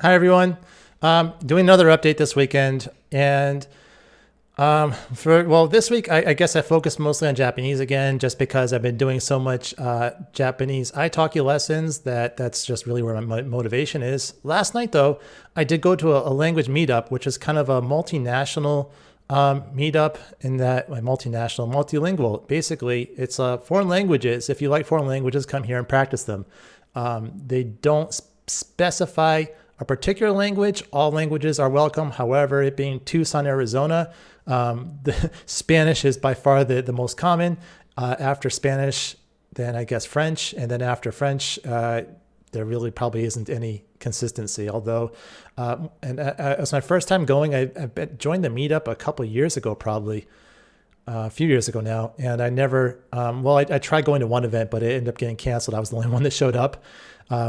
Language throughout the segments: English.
Hi, everyone. Doing another update this weekend. And this week, I guess I focused mostly on Japanese again, just because I've been doing so much Japanese iTalki lessons that's just really where my motivation is. Last night, though, I did go to a language meetup, which is kind of a multinational meetup in that multinational, multilingual. Basically, it's foreign languages. If you like foreign languages, come here and practice them. They don't specify a particular language. All languages are welcome. However, it being Tucson, Arizona, the Spanish is by far the most common. After Spanish, then I guess French, and then after French, there really probably isn't any consistency. Although, it was my first time going. I joined the meetup a couple of years ago, probably a few years ago now, and I never. I tried going to one event, but it ended up getting canceled. I was the only one that showed up,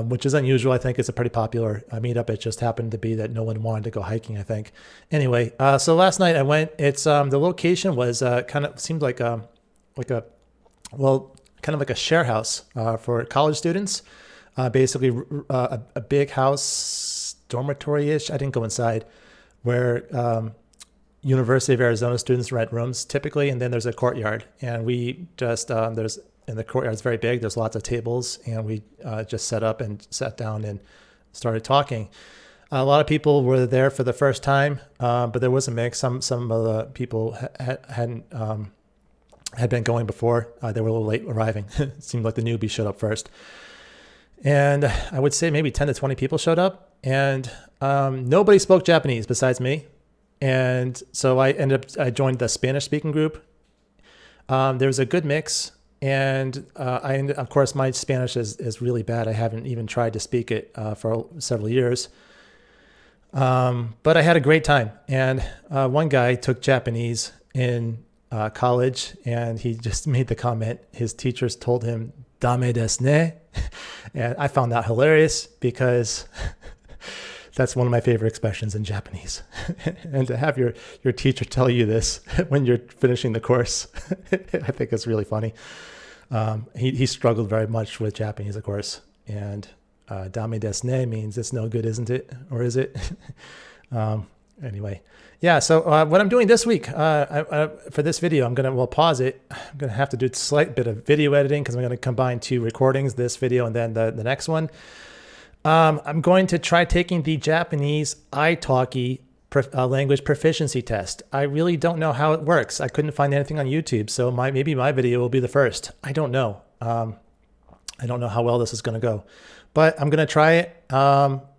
which is unusual. I think it's a pretty popular meetup. It just happened to be that no one wanted to go hiking, I think. Anyway, so last night I went. It's the location was kind of seemed like a kind of like a share house for college students. Basically, a big house, dormitory-ish. I didn't go inside, where University of Arizona students rent rooms typically, and then there's a courtyard, and we just there's and the courtyard is very big. There's lots of tables, and we just set up and sat down and started talking. A lot of people were there for the first time, but there was a mix. Some of the people had been going before. They were a little late arriving. It seemed like the newbies showed up first. And I would say maybe 10 to 20 people showed up, and nobody spoke Japanese besides me. And so I joined the Spanish speaking group. There was a good mix, and of course, my Spanish is really bad. I haven't even tried to speak it for several years. But I had a great time. And one guy took Japanese in college, and he just made the comment, his teachers told him, "Dame desu ne." And I found that hilarious because that's one of my favorite expressions in Japanese. And to have your teacher tell you this when you're finishing the course, I think it's really funny. He struggled very much with Japanese, of course. And dame desu ne means it's no good, isn't it? Or is it? Anyway. Yeah, so what I'm doing this week for this video, we'll pause it. I'm going to have to do a slight bit of video editing because I'm going to combine two recordings, this video and then the next one. I'm going to try taking the Japanese iTalki language proficiency test. I really don't know how it works. I couldn't find anything on YouTube, so maybe my video will be the first. I don't know. I don't know how well this is going to go, but I'm going to try it.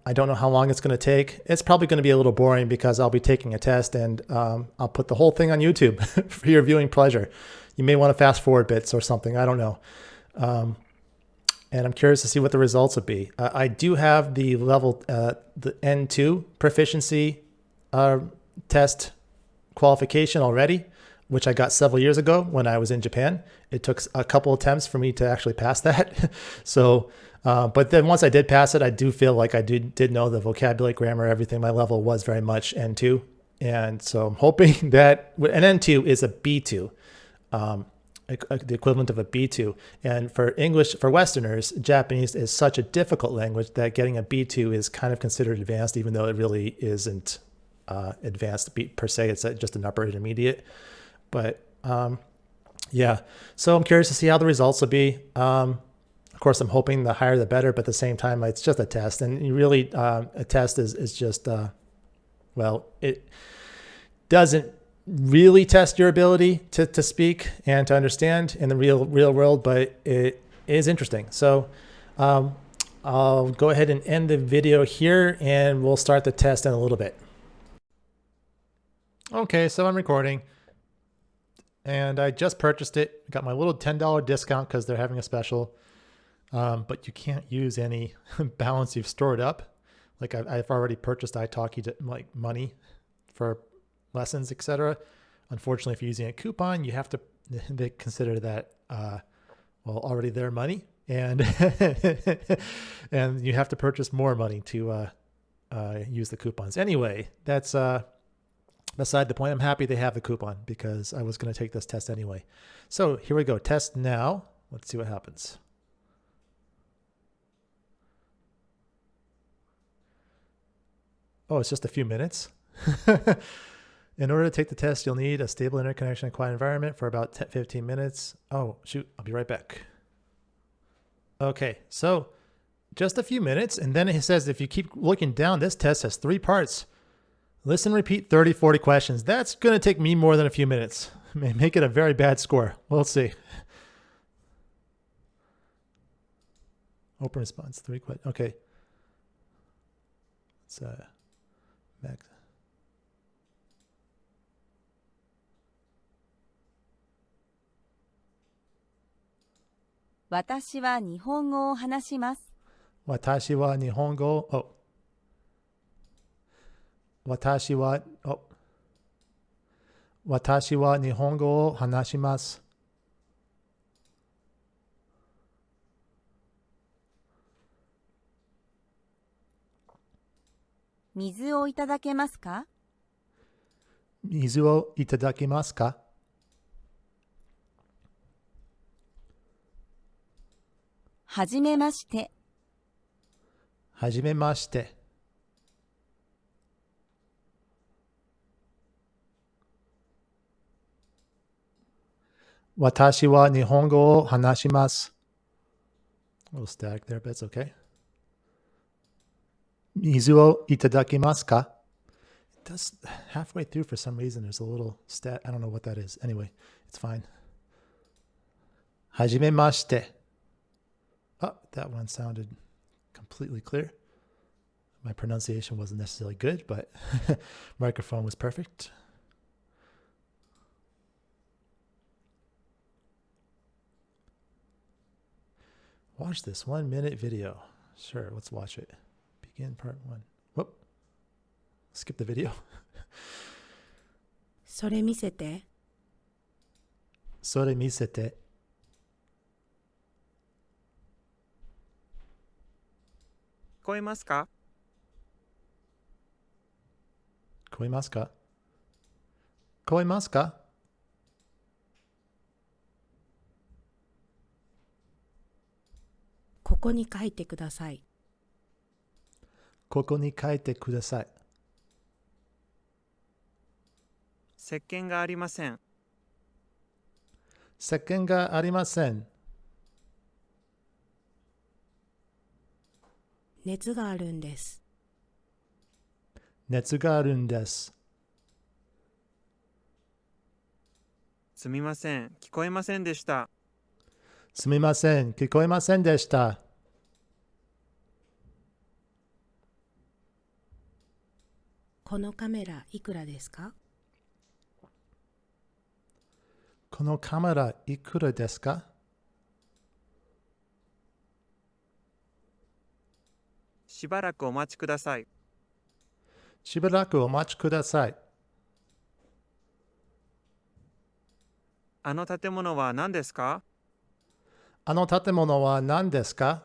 I don't know how long it's going to take. It's probably going to be a little boring because I'll be taking a test, and I'll put the whole thing on YouTube for your viewing pleasure. You may want to fast forward bits or something. I don't know. And I'm curious to see what the results would be. I do have the level, the N2 proficiency test qualification already, which I got several years ago when I was in Japan. It took a couple attempts for me to actually pass that. So, but then once I did pass it, I do feel like I did know the vocabulary, grammar, everything. My level was very much N2. And so I'm hoping that an N2 is a B2. The equivalent of a B2. And for English, for Westerners, Japanese is such a difficult language that getting a B2 is kind of considered advanced, even though it really isn't advanced per se. It's just an upper intermediate. But yeah, so I'm curious to see how the results will be. Of course, I'm hoping the higher the better, but at the same time, it's just a test. And you really, a test is just, it doesn't really test your ability to speak and to understand in the real world, but it is interesting. So I'll go ahead and end the video here, and we'll start the test in a little bit. Okay, so I'm recording, and I just purchased it. Got my little $10 discount because they're having a special, but you can't use any balance you've stored up. Like I've already purchased iTalki to like money for lessons, etc. Unfortunately, if you're using a coupon, you have to, they consider that already their money, and and you have to purchase more money to use the coupons. Anyway, that's beside the point. I'm happy they have the coupon because I was going to take this test anyway. So here we go. Test now. Let's see what happens. Oh, it's just a few minutes. In order to take the test, you'll need a stable interconnection and quiet environment for about 15 minutes. Oh, shoot. I'll be right back. Okay, so just a few minutes. And then it says if you keep looking down, this test has 3 parts. Listen, repeat 30, 40 questions. That's going to take me more than a few minutes. May make it a very bad score. We'll see. Open response, 3 questions. Okay. Let's max. 私は日本語を話します。私は日本語を。私は日本語を話します。水をいただけますか？水をいただけますか？はじめまして。はじめまして。私は日本語を話します。A little static there, but it's okay. 水をいただけますか？ It does halfway through for some reason. There's a little stat. I don't know what that is. Anyway, it's fine. はじめまして。Oh, that one sounded completely clear. My pronunciation wasn't necessarily good, but microphone was perfect. Watch this 1-minute video. Sure, let's watch it. Begin part 1. Whoop. Skip the video. それ見せて。それ見せて。聞こえますか？聞こえますか？聞こえますか？ここに書いてください。ここに書いてください。石鹸がありません。石鹸がありません。熱があるんです。熱があるんです。すみません、聞こえませんでした。すみません、聞こえませんでした。このカメラいくらですか？このカメラいくらですか？しばらくお待ちください。しばらくお待ちください。あの建物は何ですか？あの建物は何ですか？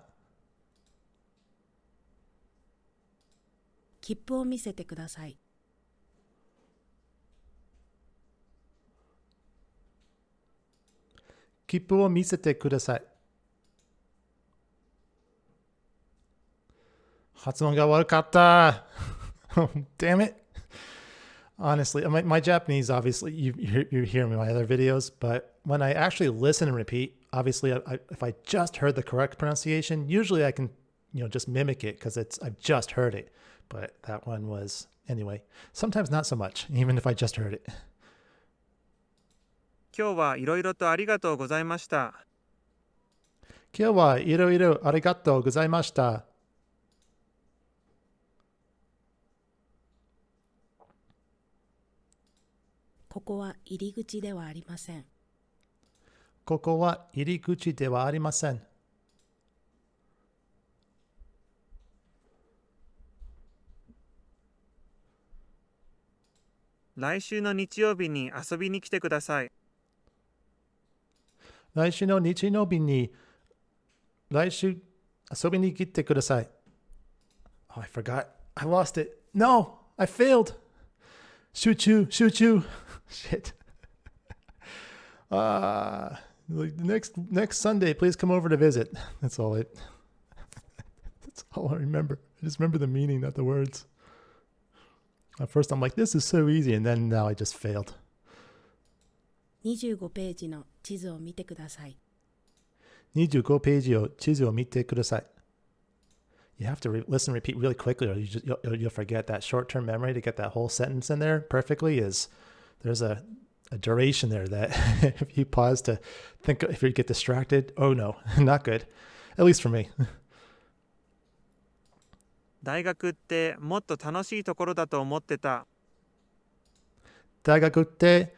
切符を見せてください。切符を見せてください。発音が悪かった。Damn it. Honestly, my Japanese, obviously, you hear me in my other videos, but when I actually listen and repeat, obviously, if I just heard the correct pronunciation, usually I can, just mimic it because I've just heard it. But that one was, anyway, sometimes not so much, even if I just heard it. 今日はいろいろとありがとうございました。今日はいろいろありがとうございました。ここは入り口ではありません。ここは入り口ではありません。来週の日曜日に遊びに来てください。来週の日曜日に遊びに来てください。Oh, I forgot. I lost it. No, I failed. Shoot you. Shit. Next Sunday, please come over to visit. That's all I remember. I just remember the meaning, not the words. At first I'm like, this is so easy, and then now I just failed. 25ページの地図を見てください。25ページを地図を見てください. You have to listen and repeat really quickly, or you'll forget. That short-term memory to get that whole sentence in there perfectly is there's a duration there that if you pause to think, if you get distracted, oh no, not good. At least for me. 大学ってもっと楽しいところだと思ってた。大学って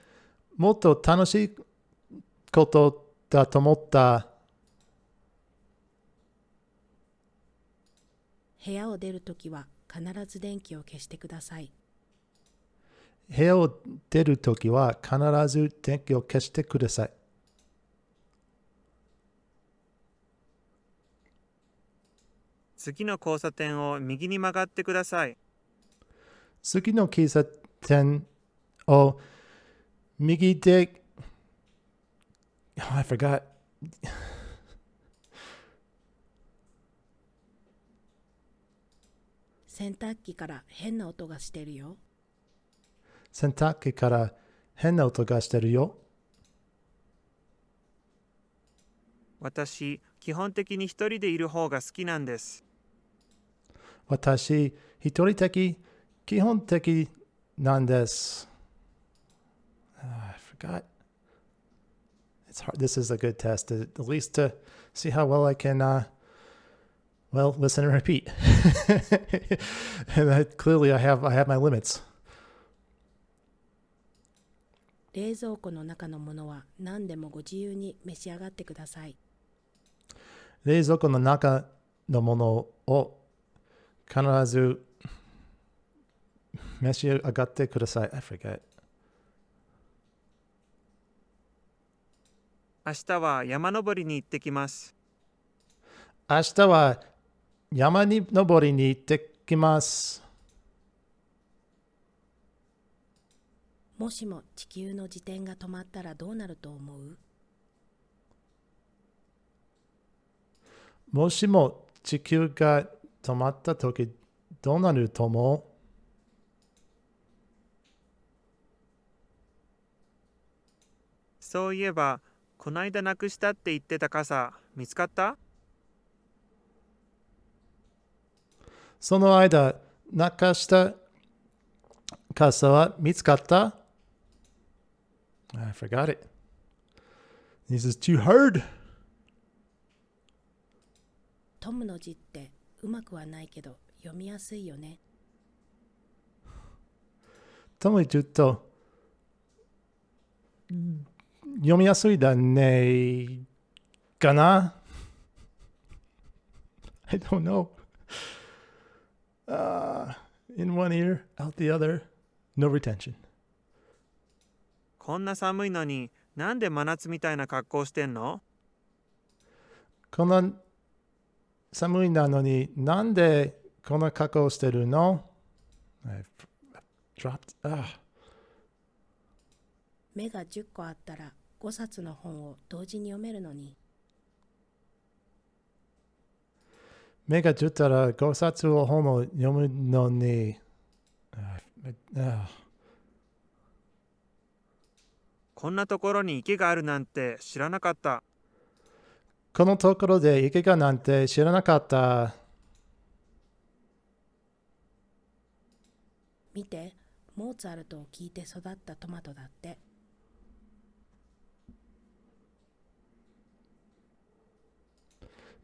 もっと楽しいことだと思った。部屋を出るときは必ず電気を消してください。部屋を出るときは必ず電気を消してください。次の交差点を右に曲がってください。次の交差点を右で、oh, I forgot. 洗濯機から変な音がしてるよ。洗濯機から変な音がしてるよ。私、基本的に一人でいる方が好きなんです。私、一人的、基本的なんです。I forgot. It's hard. This is a good test, at least to see how well I can, listen and repeat. And clearly, I have my limits. 冷蔵庫の中のものは何でもご自由に召し上がってください。冷蔵庫の中のものを必ず召し上がってください。I forget. 明日は山登りに行ってきます。明日は山に登りに行ってきます。もしも地球の自転が止まったらどうなると思う？もしも地球が止まったときどうなると思う？そういえば、こないだなくしたって言ってた傘、見つかった？その間、なくした傘は見つかった？ I forgot it. This is too hard. トムの字ってうまくはないけど読みやすいよね。トムちょっと読みやすいだねかな？ I don't know. In one ear, out the other. No retention. こんな寒いのになんで真夏みたいな格好してんの？こんな寒いなのになんでこんな格好してるの？ I've dropped. 目が10個あったら5冊の本を同時に読めるのに。目が10たら5冊を本を読むのに。こんなところに池があるなんて知らなかった。このところで池がなんて知らなかった。見て、モーツァルトを聞いて育ったトマトだって。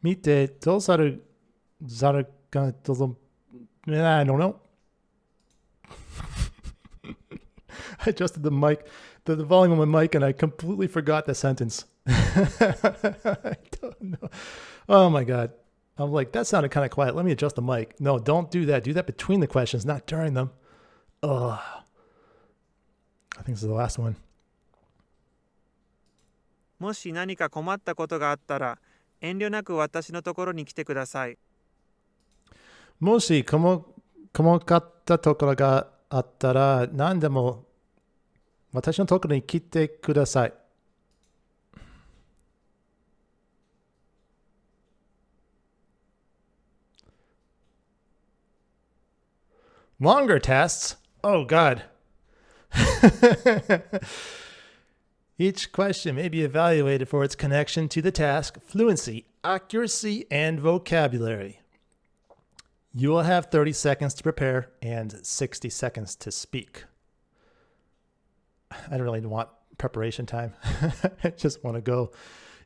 見て、どうさるざるかとぞ。I don't know. I adjusted the mic, the volume of my mic, and I completely forgot the sentence. I don't know. Oh my God. I'm like, that sounded kind of quiet. Let me adjust the mic. No, don't do that. Do that between the questions, not during them. Ugh. I think this is the last one. もし何か困ったことがあったら、遠慮なく私のところに来てください。もし細かったところがあったら、何でも私のところに来てください。Longer tests. Oh, God. Each question may be evaluated for its connection to the task, fluency, accuracy, and vocabulary. You will have 30 seconds to prepare and 60 seconds to speak. I don't really want preparation time. I just want to go.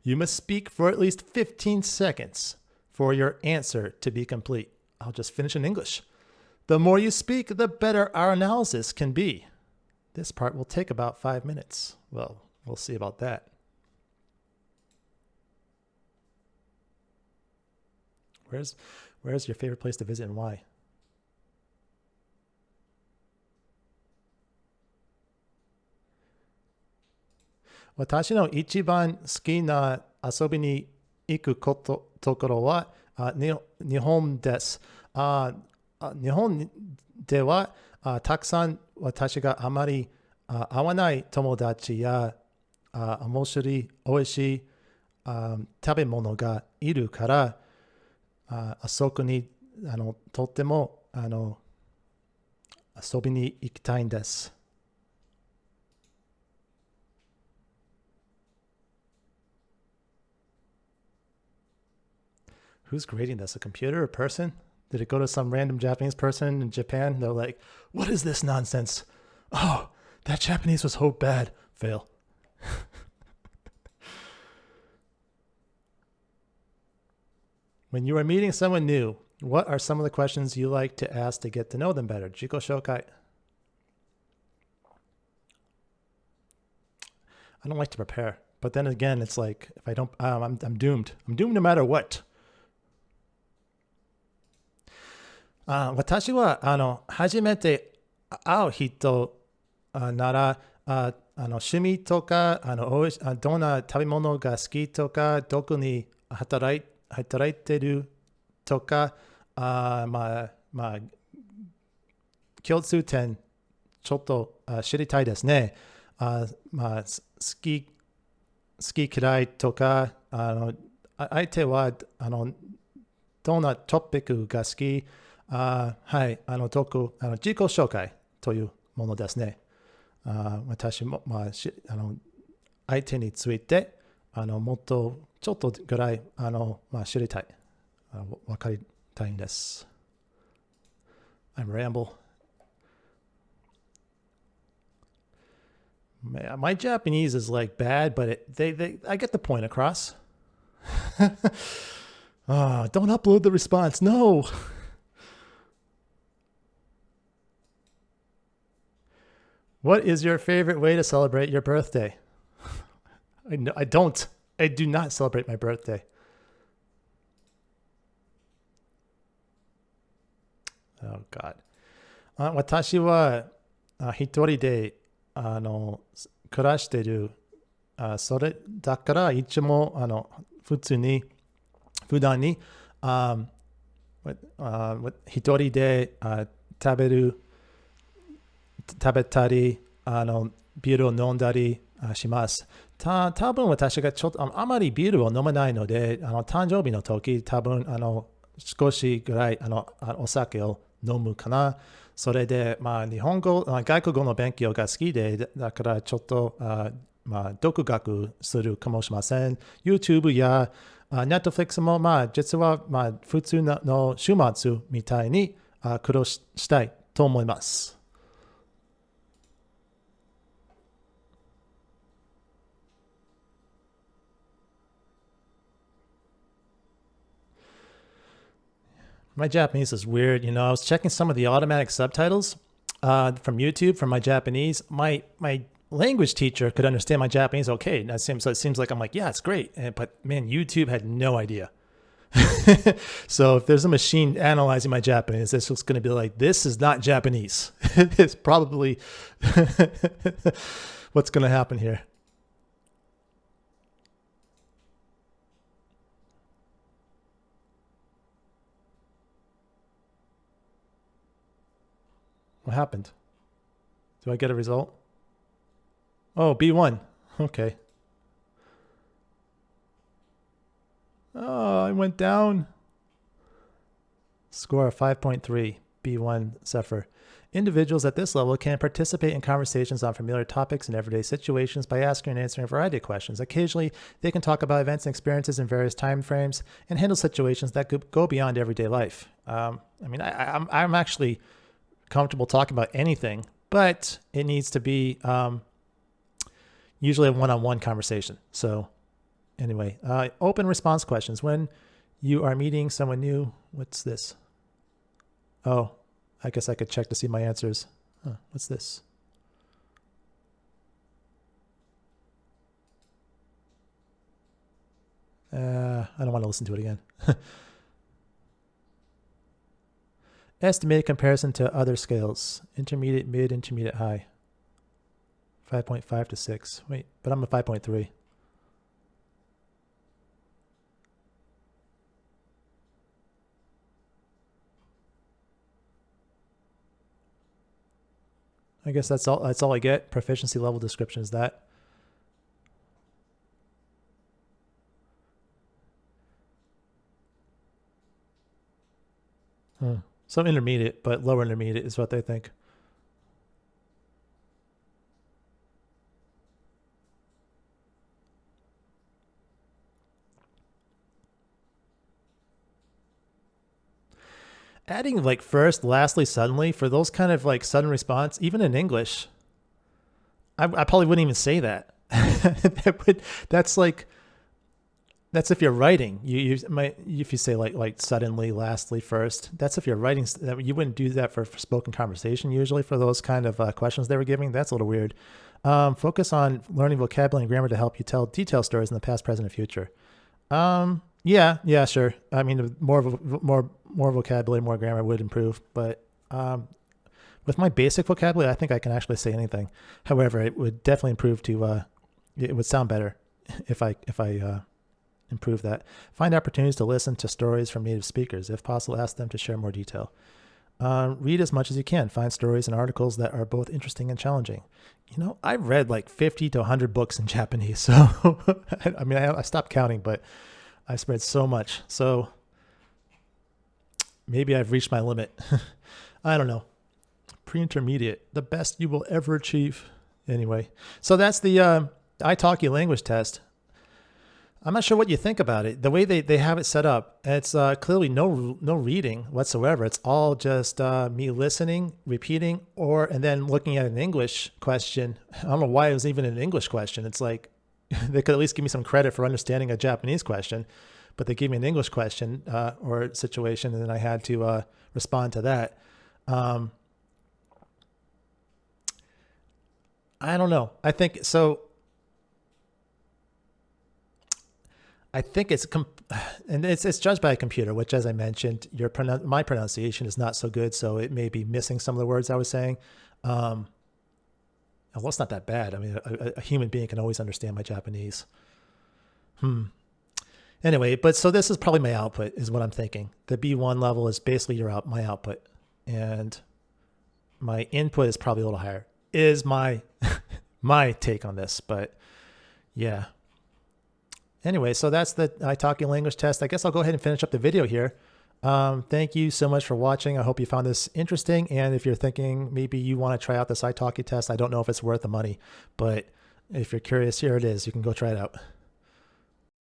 You must speak for at least 15 seconds for your answer to be complete. I'll just finish in English. The more you speak, the better our analysis can be. This part will take about 5 minutes. Well, we'll see about that. Where's your favorite place to visit and why? Watashi no ichiban suki na asobi ni iku tokoro wa Nihon desu. 日本ではたくさん私があまり会わない友達や面白いおいしい食べ物がいるからあそこにとっても遊びに行きたいんです。Who's grading this? A computer? A person? Did it go to some random Japanese person in Japan? They're like, what is this nonsense? Oh, that Japanese was so bad. Fail. When you are meeting someone new, what are some of the questions you like to ask to get to know them better? Jiko Shokai. I don't like to prepare. But then again, it's like, if I don't, I'm doomed. I'm doomed no matter what. 私は初めて会う人なら趣味とかどんな食べ物が好きとかどこに働いてるとかまあ共通点ちょっと知りたいですね。好き嫌いとか相手はどんなトピックが好きはい、自己紹介というものですね。私も、相手について、もっとちょっとぐらい、知りたい、わかりたいんです。I'm ramble. My Japanese is like bad, but I get the point across. Don't upload the response. No. What is your favorite way to celebrate your birthday? I don't. I do not celebrate my birthday. Oh, God. 私は一人で暮らしている。それだからいつも普段に一人で食べたりビールを飲んだりします。多分私がちょっとあまりビールを飲まないので誕生日の時多分少しぐらいお酒を飲むかな。それで日本語外国語の勉強が好きでだからちょっと独学するかもしれません。YouTube やNetflix も実は普通の週末みたいに苦労したいと思います。My Japanese is weird. I was checking some of the automatic subtitles from YouTube from my Japanese. My language teacher could understand my Japanese okay. So it seems like I'm like, yeah, it's great. But man, YouTube had no idea. So if there's a machine analyzing my Japanese, it's just going to be like, this is not Japanese. It's probably what's going to happen here. What happened? Do I get a result? Oh, B1. Okay. Oh, I went down. Score of 5.3. B1 suffer. Individuals at this level can participate in conversations on familiar topics in everyday situations by asking and answering a variety of questions. Occasionally, they can talk about events and experiences in various time frames and handle situations that could go beyond everyday life. I'm actually comfortable talking about anything, but it needs to be usually a one-on-one conversation. So anyway, open response questions. When you are meeting someone new, what's this? Oh, I guess I could check to see my answers. What's this? I don't want to listen to it again. Estimated comparison to other scales. Intermediate, mid, intermediate, high. 5.5 to 6. Wait, but I'm a 5.3. I guess that's all I get. Proficiency level description is that. So intermediate, but lower intermediate is what they think. Adding like first, lastly, suddenly for those kind of like sudden response, even in English, I probably wouldn't even say that. That's if you're writing. If you say like suddenly, lastly, first. That's if you're writing. You wouldn't do that for spoken conversation usually for those kind of questions they were giving. That's a little weird. Focus on learning vocabulary and grammar to help you tell detailed stories in the past, present, and future. Yeah, sure. I mean, more vocabulary, more grammar would improve, but with my basic vocabulary, I think I can actually say anything. However, it would definitely improve it would sound better if I improve that. Find opportunities to listen to stories from native speakers. If possible, ask them to share more detail. Read as much as you can. Find stories and articles that are both interesting and challenging. I've read like 50 to 100 books in Japanese. So, I stopped counting, but I've read so much. So maybe I've reached my limit. I don't know. Pre-intermediate, the best you will ever achieve. Anyway, so that's the iTalki language test. I'm not sure what you think about it. The way they have it set up, it's clearly no reading whatsoever. It's all just me listening, repeating, and then looking at an English question. I don't know why it was even an English question. It's like they could at least give me some credit for understanding a Japanese question, but they gave me an English question or situation, and then I had to respond to that. I don't know. I think so. I think it's judged by a computer, which, as I mentioned, my pronunciation is not so good, so it may be missing some of the words I was saying. Well, it's not that bad. I mean, a human being can always understand my Japanese. Anyway, so this is probably my output, is what I'm thinking. The B1 level is basically my output, and my input is probably a little higher. Is my my take on this, but yeah. Anyway, so that's the iTalki language test. I guess I'll go ahead and finish up the video here. Thank you so much for watching. I hope you found this interesting. And if you're thinking maybe you want to try out this iTalki test, I don't know if it's worth the money, but if you're curious, here it is. You can go try it out.